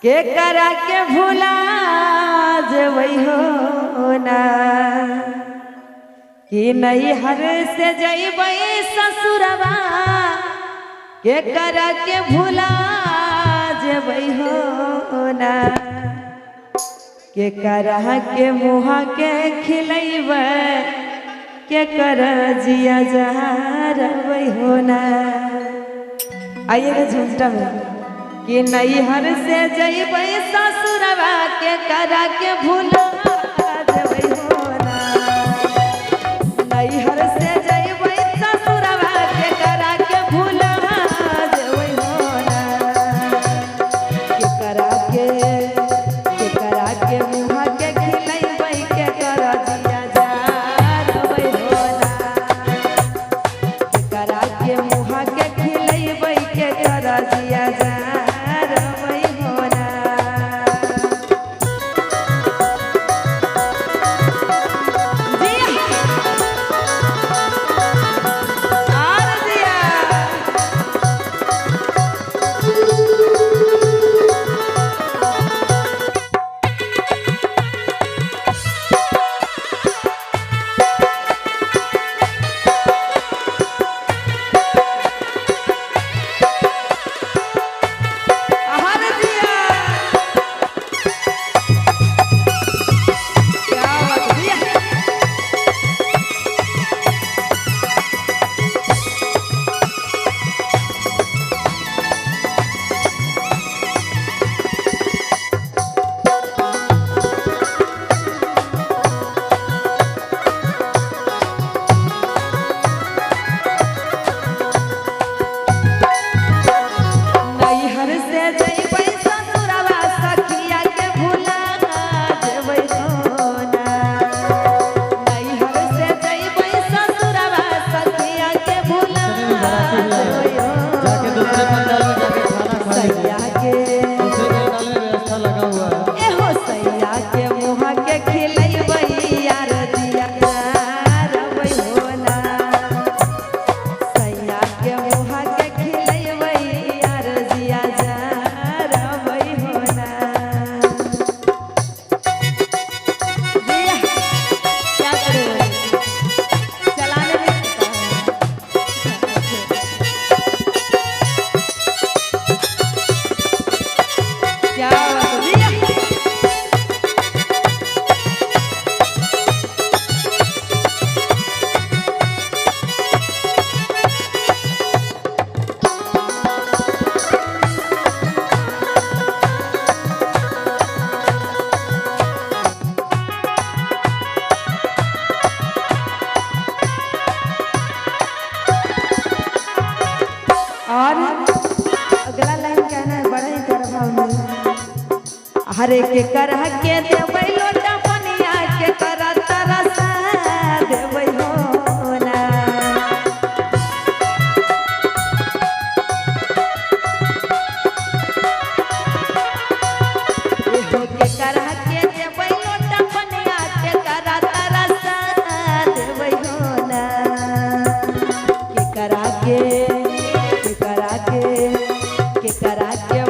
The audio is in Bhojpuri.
के करा के भूला जवई हो ना कि नहीं हर से जइबई ससुरवा के करा के भूला जवई हो ना के करा के मुहा के खिलैब के कर जिया जहरवई हो ना। आइए झुमटा में कि नहीं हर से जइबई ससुरवा के करा के भूला जवई हो ना नहीं हर से जइबई ससुरवा के करा के भूला जवई हो ना के करा के मुहा के खिलैबई के कर जिया जहरवई हो ना के करा के मुहा के खिलैबई के कर जिया और अगला लाइन कहना है बड़ा ही तरह में हरे के करह के देबै लोटा पनिया के तरह तरसा देबै हो ना एहो के करह के देबै लोटा पनिया के तरह तरसा देबै हो ना के करा के करा के